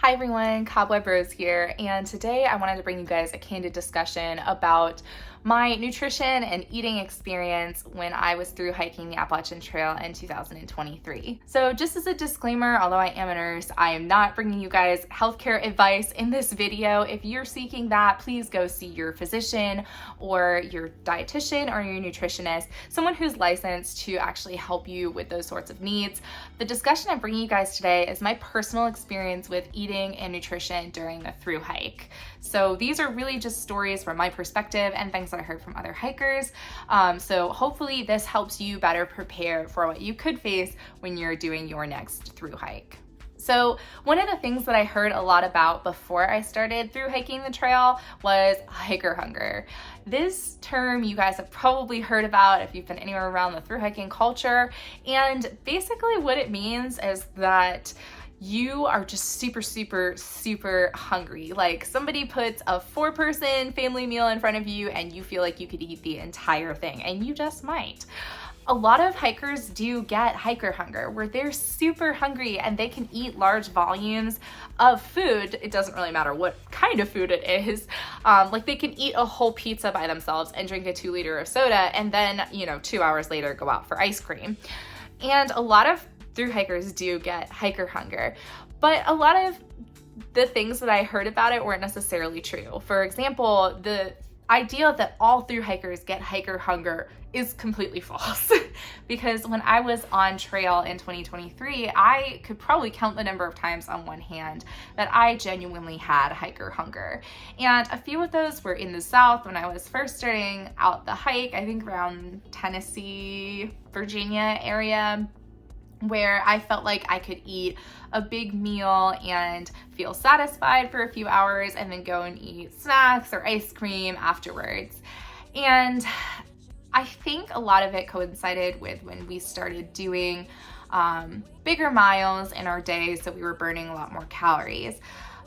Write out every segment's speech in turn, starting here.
Hi everyone, Cobweb Rose here, and today I wanted to bring you guys a candid discussion about my nutrition and eating experience when I was through hiking the Appalachian Trail in 2023. So just as a disclaimer, although I am a nurse, I am not bringing you guys healthcare advice in this video. If you're seeking that, please go see your physician or your dietitian or your nutritionist, someone who's licensed to actually help you with those sorts of needs. The discussion I'm bringing you guys today is my personal experience with eating and nutrition during the Thru hike. So these are really just stories from my perspective and things that I heard from other hikers. So hopefully this helps you better prepare for what you could face when you're doing your next Thru hike. So one of the things that I heard a lot about before I started through hiking the trail was hiker hunger. This term you guys have probably heard about if you've been anywhere around the through hiking culture. And basically what it means is that you are just super hungry. Like somebody puts a 4-person family meal in front of you and you feel like you could eat the entire thing, and you just might. A lot of hikers do get hiker hunger where they're super hungry and they can eat large volumes of food. It doesn't really matter what kind of food it is. Like they can eat a whole pizza by themselves and drink a 2-liter of soda and then, 2 hours later go out for ice cream. And a lot of through hikers do get hiker hunger, but a lot of the things that I heard about it weren't necessarily true. For example, the idea that all through hikers get hiker hunger is completely false because when I was on trail in 2023, I could probably count the number of times on one hand that I genuinely had hiker hunger. And a few of those were in the South when I was first starting out the hike, I think around Tennessee, Virginia area, where I felt like I could eat a big meal and feel satisfied for a few hours and then go and eat snacks or ice cream afterwards. And I think a lot of it coincided with when we started doing bigger miles in our day, so we were burning a lot more calories.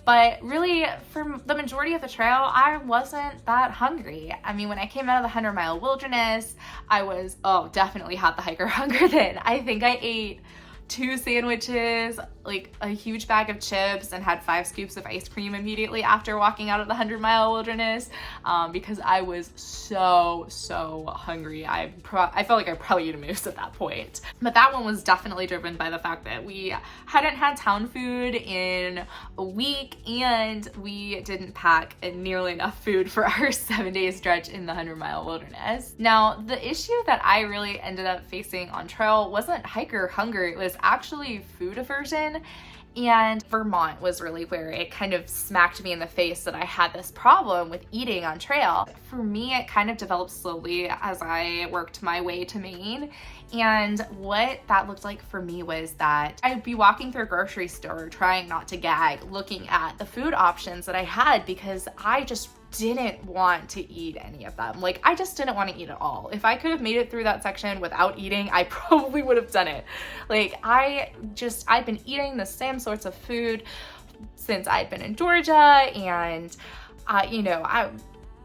But really, for the majority of the trail, I wasn't that hungry. I mean, when I came out of the 100-mile wilderness, I was, definitely had the hiker hunger then. I think I ate 2 sandwiches, like a huge bag of chips, and had 5 scoops of ice cream immediately after walking out of the 100-mile wilderness because I was so hungry. I felt like I probably ate a moose at that point. But that one was definitely driven by the fact that we hadn't had town food in a week and we didn't pack nearly enough food for our 7-day stretch in the 100-mile wilderness. Now, the issue that I really ended up facing on trail wasn't hiker hunger, it was actually food aversion. And Vermont was really where it kind of smacked me in the face that I had this problem with eating on trail. For me, it kind of developed slowly as I worked my way to Maine. And what that looked like for me was that I'd be walking through a grocery store trying not to gag, looking at the food options that I had because I just didn't want to eat any of them. Like, I just didn't want to eat at all. If I could have made it through that section without eating, I probably would have done it. Like, I've been eating the same sorts of food since I'd been in Georgia, and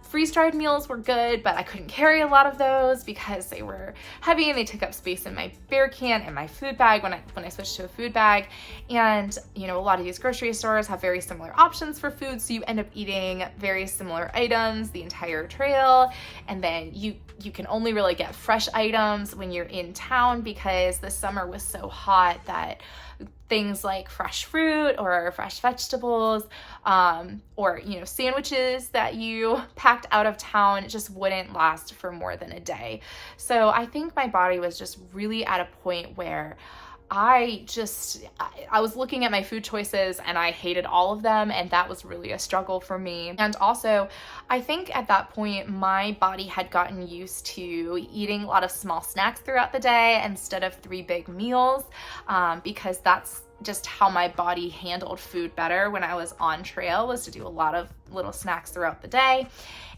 freeze-dried meals were good, but I couldn't carry a lot of those because they were heavy and they took up space in my bear can and my food bag when I switched to a food bag. And a lot of these grocery stores have very similar options for food, so you end up eating very similar items the entire trail. And then you can only really get fresh items when you're in town because the summer was so hot that things like fresh fruit or fresh vegetables or sandwiches that you packed out of town just wouldn't last for more than a day. So I think my body was just really at a point where I was looking at my food choices and I hated all of them, and that was really a struggle for me. And also, I think at that point, my body had gotten used to eating a lot of small snacks throughout the day instead of 3 big meals because that's just how my body handled food better when I was on trail, was to do a lot of little snacks throughout the day.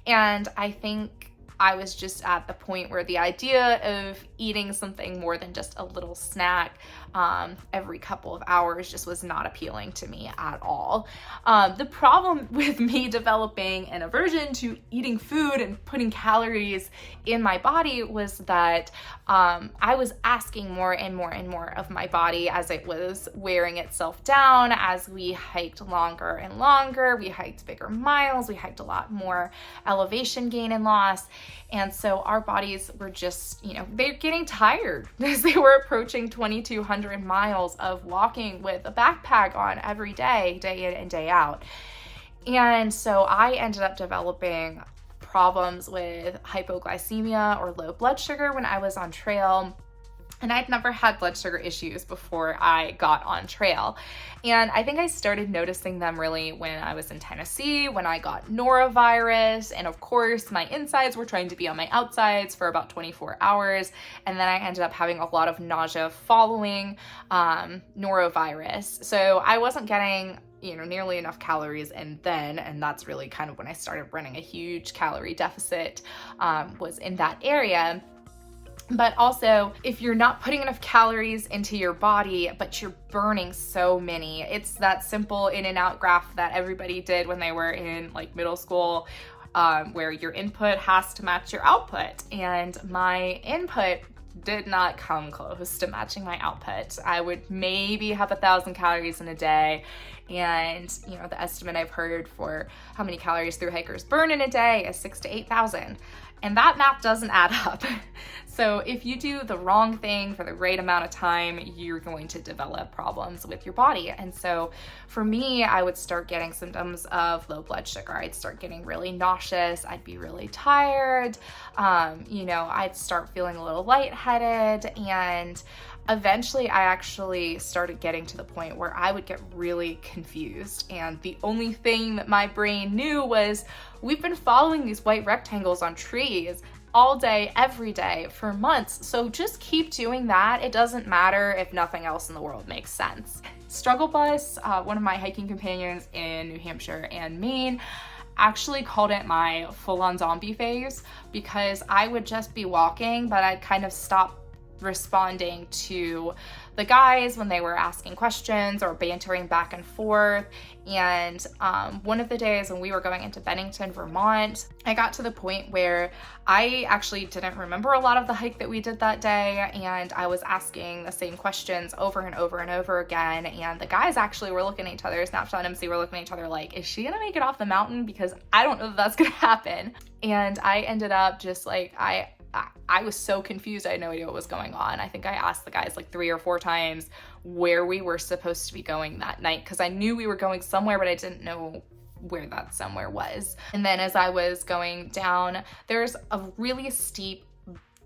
And I think I was just at the point where the idea of eating something more than just a little snack every couple of hours just was not appealing to me at all. The problem with me developing an aversion to eating food and putting calories in my body was that I was asking more and more and more of my body as it was wearing itself down, as we hiked longer and longer, we hiked bigger miles, we hiked a lot more elevation gain and loss. And so our bodies were just, they're getting tired as they were approaching 2,200 miles of walking with a backpack on every day, day in and day out. And so I ended up developing problems with hypoglycemia or low blood sugar when I was on trail. And I'd never had blood sugar issues before I got on trail. And I think I started noticing them really when I was in Tennessee, when I got norovirus. And of course, my insides were trying to be on my outsides for about 24 hours. And then I ended up having a lot of nausea following norovirus. So I wasn't getting nearly enough calories and that's really kind of when I started running a huge calorie deficit, was in that area. But also, if you're not putting enough calories into your body, but you're burning so many, it's that simple in and out graph that everybody did when they were in like middle school, where your input has to match your output. And my input did not come close to matching my output. I would maybe have 1,000 calories in a day. And, the estimate I've heard for how many calories through hikers burn in a day is 6,000 to 8,000. And that math doesn't add up. So if you do the wrong thing for the right amount of time, you're going to develop problems with your body. And so for me, I would start getting symptoms of low blood sugar. I'd start getting really nauseous. I'd be really tired. I'd start feeling a little lightheaded. And eventually I actually started getting to the point where I would get really confused. And the only thing that my brain knew was, we've been following these white rectangles on trees all day, every day for months. So just keep doing that. It doesn't matter if nothing else in the world makes sense. Struggle Bus, one of my hiking companions in New Hampshire and Maine, actually called it my full-on zombie phase, because I would just be walking, but I'd kind of stop responding to the guys when they were asking questions or bantering back and forth. And one of the days when we were going into Bennington, Vermont, I got to the point where I actually didn't remember a lot of the hike that we did that day, and I was asking the same questions over and over and over again. And the guys actually were looking at each other, Snapshot and MC were looking at each other like, is she gonna make it off the mountain? Because I don't know that that's gonna happen. And I ended up just like, I was so confused. I had no idea what was going on. I think I asked the guys like 3 or 4 times where we were supposed to be going that night, because I knew we were going somewhere, but I didn't know where that somewhere was. And then as I was going down, there's a really steep,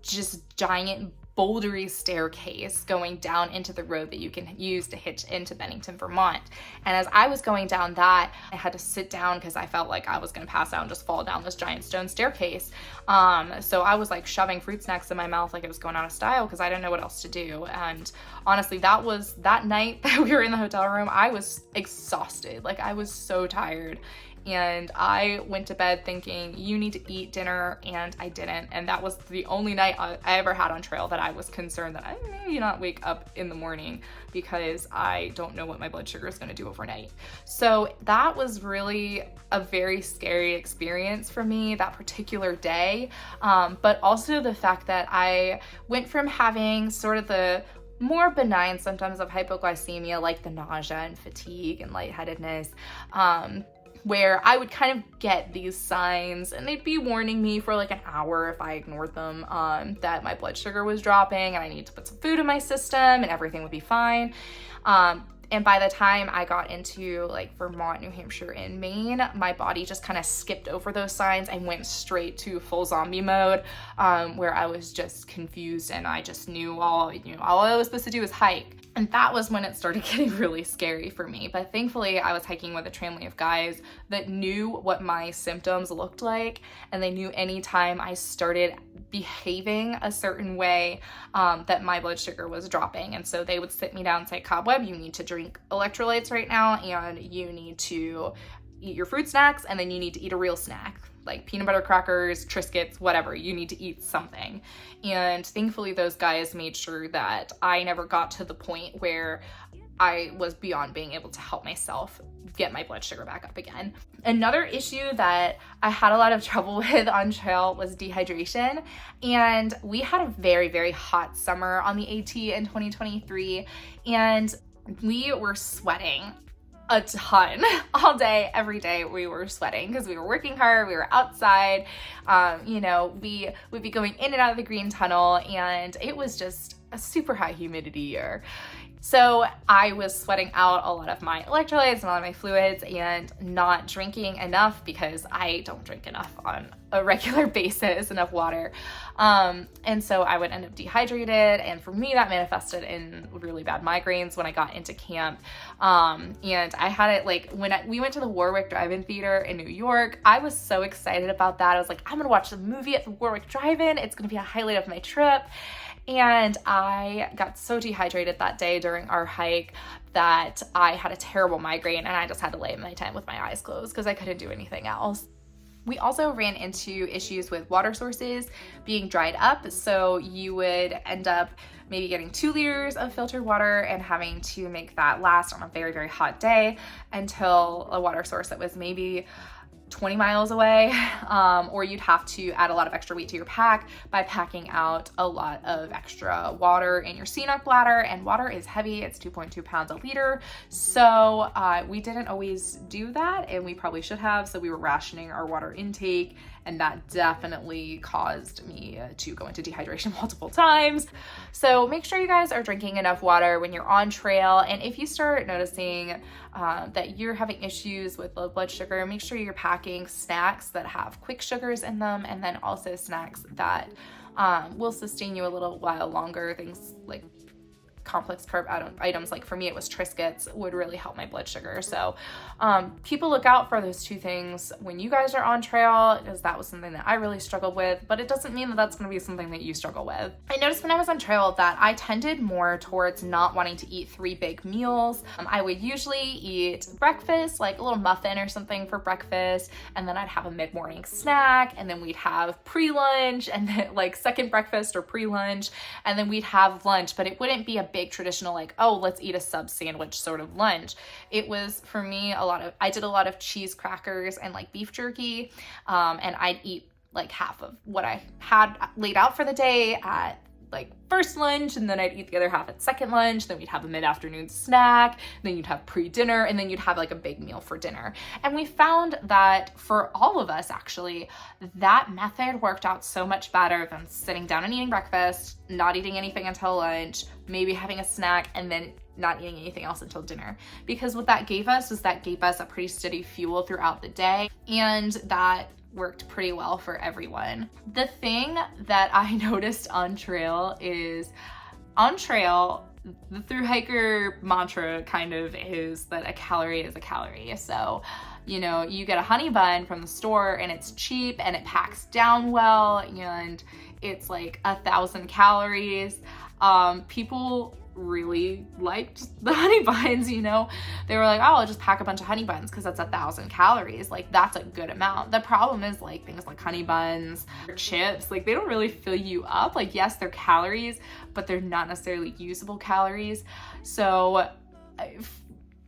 just giant bouldery staircase going down into the road that you can use to hitch into Bennington, Vermont. And as I was going down that, I had to sit down because I felt like I was gonna pass out and just fall down this giant stone staircase. So I was like shoving fruit snacks in my mouth like it was going out of style because I didn't know what else to do. And honestly, that night that we were in the hotel room, I was exhausted. Like I was so tired. And I went to bed thinking, you need to eat dinner, and I didn't. And that was the only night I ever had on trail that I was concerned that I may not wake up in the morning because I don't know what my blood sugar is gonna do overnight. So that was really a very scary experience for me that particular day. But also the fact that I went from having sort of the more benign symptoms of hypoglycemia, like the nausea and fatigue and lightheadedness, where I would kind of get these signs and they'd be warning me for like an hour if I ignored them, that my blood sugar was dropping and I needed to put some food in my system and everything would be fine. And by the time I got into like Vermont, New Hampshire, and Maine, my body just kind of skipped over those signs and went straight to full zombie mode, where I was just confused and I just knew all I was supposed to do was hike. And that was when it started getting really scary for me. But thankfully, I was hiking with a family of guys that knew what my symptoms looked like, and they knew anytime I started behaving a certain way, that my blood sugar was dropping. And so they would sit me down and say, Cobweb, you need to drink electrolytes right now, and you need to eat your fruit snacks, and then you need to eat a real snack, like peanut butter crackers, Triscuits, whatever. You need to eat something. And thankfully those guys made sure that I never got to the point where I was beyond being able to help myself get my blood sugar back up again. Another issue that I had a lot of trouble with on trail was dehydration. And we had a very, very hot summer on the AT in 2023. And we were sweating a ton all day, every day. We were sweating because we were working hard, we were outside, we would be going in and out of the green tunnel, and it was just a super high humidity year. So I was sweating out a lot of my electrolytes and a lot of my fluids and not drinking enough, because I don't drink enough on a regular basis, enough water. And so I would end up dehydrated. And for me, that manifested in really bad migraines when I got into camp. And I had it like when we went to the Warwick Drive-In Theater in New York. I was so excited about that. I was like, I'm gonna watch the movie at the Warwick Drive-In. It's gonna be a highlight of my trip. And I got so dehydrated that day during our hike that I had a terrible migraine, and I just had to lay in my tent with my eyes closed because I couldn't do anything else. We also ran into issues with water sources being dried up. So you would end up maybe getting 2 liters of filtered water and having to make that last on a very, very hot day until a water source that was maybe 20 miles away, or you'd have to add a lot of extra weight to your pack by packing out a lot of extra water in your CNOC bladder, and water is heavy. It's 2.2 pounds a liter. So we didn't always do that, and we probably should have. So we were rationing our water intake, and that definitely caused me to go into dehydration multiple times. So make sure you guys are drinking enough water when you're on trail. And if you start noticing that you're having issues with low blood sugar, make sure you're packing snacks that have quick sugars in them, and then also snacks that will sustain you a little while longer. Things like complex carb items, like for me it was Triscuits, would really help my blood sugar. So keep a lookout for those 2 things when you guys are on trail, because that was something that I really struggled with, but it doesn't mean that that's going to be something that you struggle with. I noticed when I was on trail that I tended more towards not wanting to eat 3 big meals. I would usually eat breakfast, like a little muffin or something for breakfast, and then I'd have a mid-morning snack, and then we'd have pre-lunch, and then like second breakfast or pre-lunch, and then we'd have lunch, but it wouldn't be a big traditional like, oh, let's eat a sub sandwich sort of lunch. It was, for me, I did a lot of cheese crackers and like beef jerky, and I'd eat like half of what I had laid out for the day at like first lunch, and then I'd eat the other half at second lunch. Then we'd have a mid-afternoon snack, then you'd have pre-dinner, and then you'd have like a big meal for dinner. And we found that for all of us, actually, that method worked out so much better than sitting down and eating breakfast, not eating anything until lunch, maybe having a snack, and then not eating anything else until dinner. Because what that gave us was that gave us a pretty steady fuel throughout the day, and that worked pretty well for everyone. The thing that I noticed on trail is, on trail, the thru hiker mantra kind of is that a calorie is a calorie. So, you get a honey bun from the store, and it's cheap, and it packs down well, and it's like 1,000 calories. People really liked the honey buns, they were like, oh, I'll just pack a bunch of honey buns because that's 1,000 calories. Like, that's a good amount. The problem is like things like honey buns or chips, like they don't really fill you up. Like, yes, they're calories, but they're not necessarily usable calories. So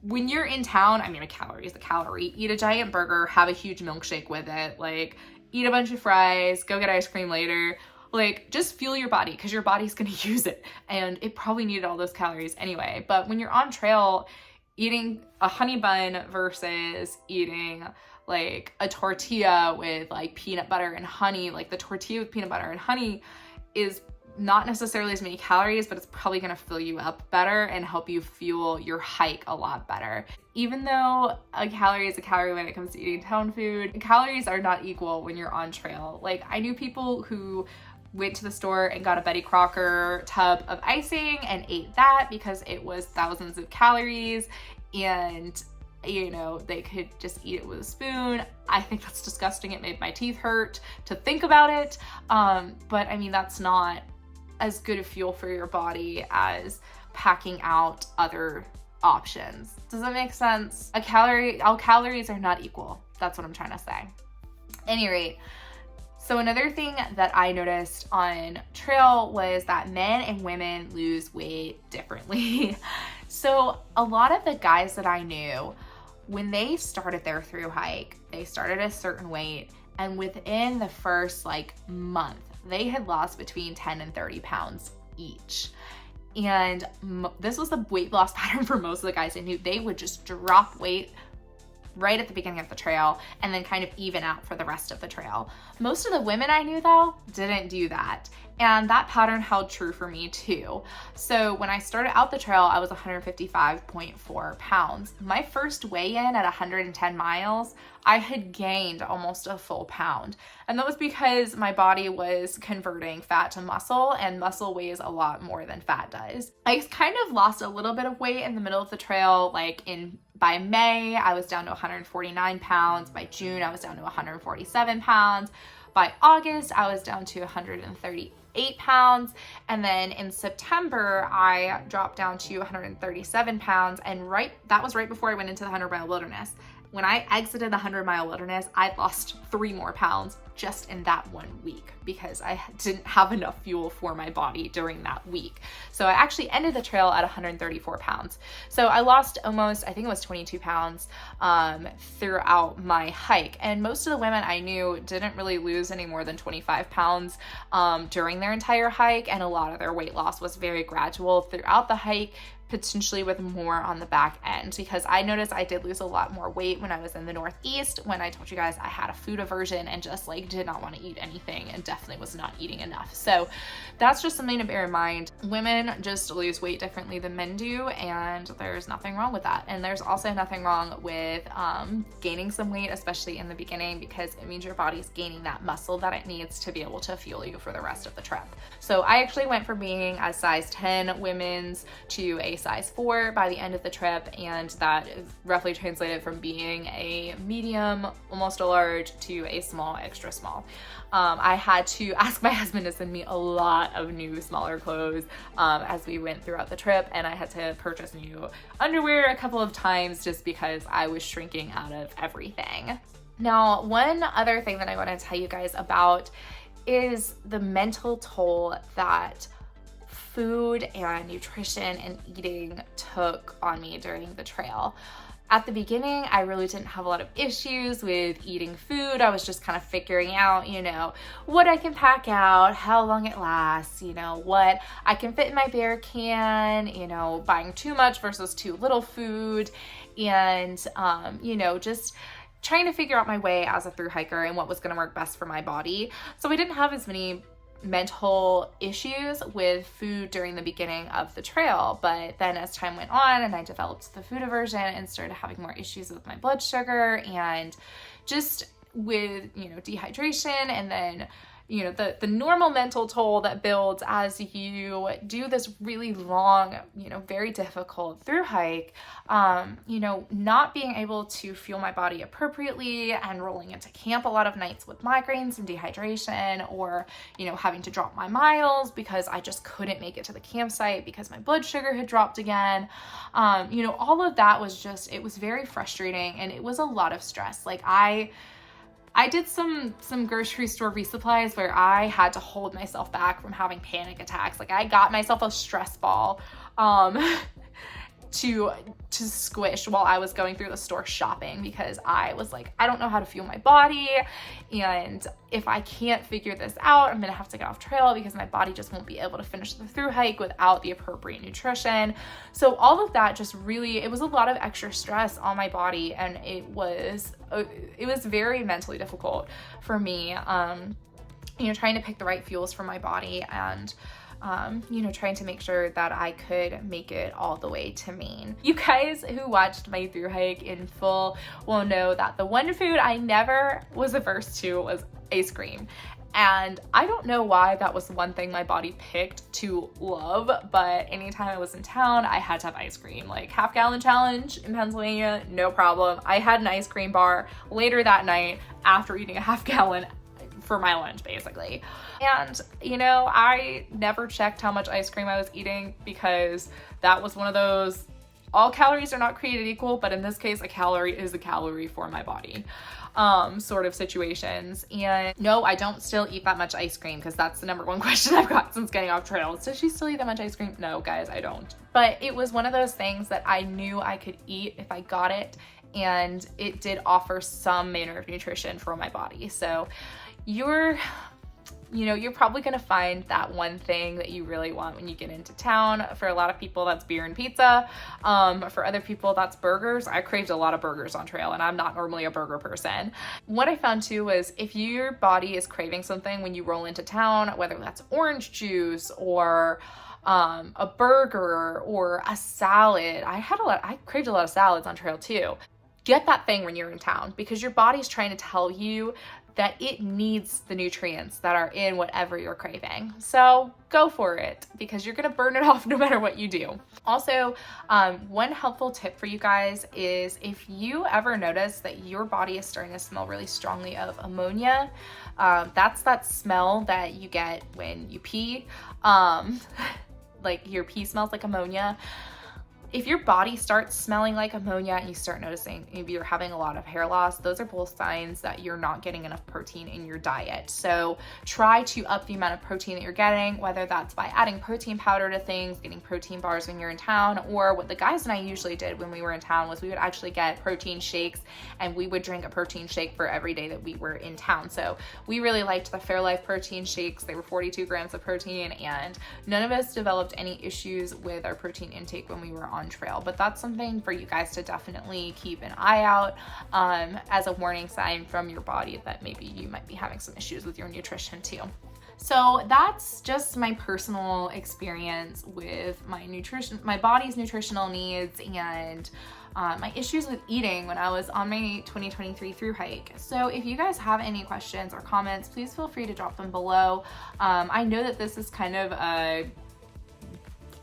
when you're in town, a calorie is a calorie. Eat a giant burger, have a huge milkshake with it, like eat a bunch of fries, go get ice cream later. Like, just fuel your body, because your body's gonna use it, and it probably needed all those calories anyway. But when you're on trail, eating a honey bun versus eating like a tortilla with like peanut butter and honey, like the tortilla with peanut butter and honey is not necessarily as many calories, but it's probably gonna fill you up better and help you fuel your hike a lot better. Even though a calorie is a calorie when it comes to eating town food, calories are not equal when you're on trail. Like, I knew people who went to the store and got a Betty Crocker tub of icing and ate that because it was thousands of calories, and they could just eat it with a spoon. I think that's disgusting. It made my teeth hurt to think about it. But that's not as good a fuel for your body as packing out other options. Does that make sense? All calories are not equal. That's what I'm trying to say. Any rate, so another thing that I noticed on trail was that men and women lose weight differently. So a lot of the guys that I knew, when they started their thru hike, they started a certain weight, and within the first like month, they had lost between 10 and 30 pounds each. And this was the weight loss pattern for most of the guys I knew. They would just drop weight right at the beginning of the trail and then kind of even out for the rest of the trail. Most of the women I knew though didn't do that. And that pattern held true for me too. So when I started out the trail, I was 155.4 pounds. My first weigh-in at 110 miles, I had gained almost a full pound. And that was because my body was converting fat to muscle, and muscle weighs a lot more than fat does. I kind of lost a little bit of weight in the middle of the trail, by May, I was down to 149 pounds. By June, I was down to 147 pounds. By August, I was down to 138 pounds. And then in September, I dropped down to 137 pounds. And that was right before I went into the 100-mile wilderness. When I exited the 100-mile wilderness, I lost 3 more pounds just in that 1 week because I didn't have enough fuel for my body during that week. So I actually ended the trail at 134 pounds. So I lost almost, I think it was 22 pounds throughout my hike. And most of the women I knew didn't really lose any more than 25 pounds during their entire hike. And a lot of their weight loss was very gradual throughout the hike, potentially with more on the back end, because I noticed I did lose a lot more weight when I was in the Northeast, when I told you guys I had a food aversion and just did not want to eat anything and definitely was not eating enough. So that's just something to bear in mind. Women just lose weight differently than men do, and there's nothing wrong with that. And there's also nothing wrong with gaining some weight, especially in the beginning, because it means your body's gaining that muscle that it needs to be able to fuel you for the rest of the trip. So I actually went from being a size 10 women's to a size 4 by the end of the trip, and that is roughly translated from being a medium, almost a large, to a small, extra small. I had to ask my husband to send me a lot of new, smaller clothes as we went throughout the trip, and I had to purchase new underwear a couple of times just because I was shrinking out of everything. Now, one other thing that I want to tell you guys about is the mental toll that food and nutrition and eating took on me during the trail. At the beginning, I really didn't have a lot of issues with eating food. I was just kind of figuring out, what I can pack out, how long it lasts, what I can fit in my bear can, buying too much versus too little food, and, just trying to figure out my way as a thru hiker and what was going to work best for my body. So I didn't have as many mental issues with food during the beginning of the trail, but then as time went on and I developed the food aversion and started having more issues with my blood sugar and just with dehydration, and then the normal mental toll that builds as you do this really long, very difficult thru hike, not being able to fuel my body appropriately and rolling into camp a lot of nights with migraines and dehydration, or, having to drop my miles because I just couldn't make it to the campsite because my blood sugar had dropped again. All of that was it was very frustrating, and it was a lot of stress. I did some grocery store resupplies where I had to hold myself back from having panic attacks. I got myself a stress ball to squish while I was going through the store shopping, because I was I don't know how to fuel my body, and if I can't figure this out, I'm gonna have to get off trail because my body just won't be able to finish the thru hike without the appropriate nutrition. So all of that it was a lot of extra stress on my body, and it was very mentally difficult for me, trying to pick the right fuels for my body, and trying to make sure that I could make it all the way to Maine. You guys who watched my thru hike in full will know that the one food I never was averse to was ice cream. And I don't know why that was one thing my body picked to love, but anytime I was in town, I had to have ice cream. Half-gallon challenge in Pennsylvania, no problem. I had an ice cream bar later that night after eating a half-gallon for my lunch, basically. And, I never checked how much ice cream I was eating, because that was one of those all calories are not created equal, but in this case, a calorie is a calorie for my body. Sort of situations. And no, I don't still eat that much ice cream, because that's the number one question I've got since getting off trail. Does she still eat that much ice cream? No, guys, I don't. But it was one of those things that I knew I could eat if I got it, and it did offer some manner of nutrition for my body. So you're probably gonna find that one thing that you really want when you get into town. For a lot of people, that's beer and pizza. For other people, that's burgers. I craved a lot of burgers on trail, and I'm not normally a burger person. What I found too was, if your body is craving something when you roll into town, whether that's orange juice or a burger or a salad. I craved a lot of salads on trail too. Get that thing when you're in town, because your body's trying to tell you that it needs the nutrients that are in whatever you're craving. So go for it, because you're gonna burn it off no matter what you do. Also, one helpful tip for you guys is, if you ever notice that your body is starting to smell really strongly of ammonia, that's that smell that you get when you pee. Like your pee smells like ammonia. If your body starts smelling like ammonia and you start noticing maybe you're having a lot of hair loss, those are both signs that you're not getting enough protein in your diet. So try to up the amount of protein that you're getting, whether that's by adding protein powder to things, getting protein bars when you're in town, or what the guys and I usually did when we were in town was we would actually get protein shakes, and we would drink a protein shake for every day that we were in town. So we really liked the Fairlife protein shakes. They were 42 grams of protein, and none of us developed any issues with our protein intake when we were on trail. But that's something for you guys to definitely keep an eye out as a warning sign from your body that maybe you might be having some issues with your nutrition too. So that's just my personal experience with my nutrition, my body's nutritional needs, and my issues with eating when I was on my 2023 through hike. So if you guys have any questions or comments, please feel free to drop them below. I know that this is kind of a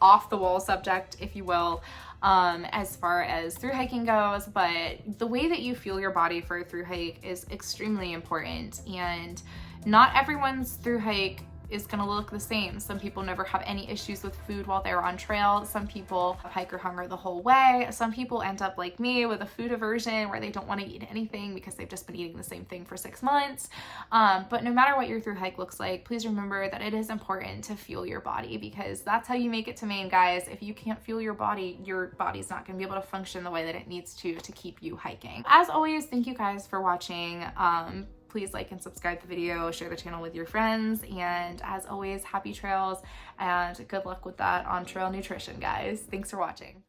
off the wall subject, if you will, as far as through hiking goes, but the way that you feel your body for a through hike is extremely important, and not everyone's through hike is going to look the same. Some people never have any issues with food while they're on trail. Some people have hiker hunger the whole way. Some people end up like me with a food aversion where they don't want to eat anything because they've just been eating the same thing for 6 months. But no matter what your through hike looks like, please remember that it is important to fuel your body, because that's how you make it to Maine, guys. If you can't fuel your body's not going to be able to function the way that it needs to keep you hiking. As always, thank you guys for watching. Please like and subscribe the video, share the channel with your friends, and as always, happy trails and good luck with that on trail nutrition, guys. Thanks for watching.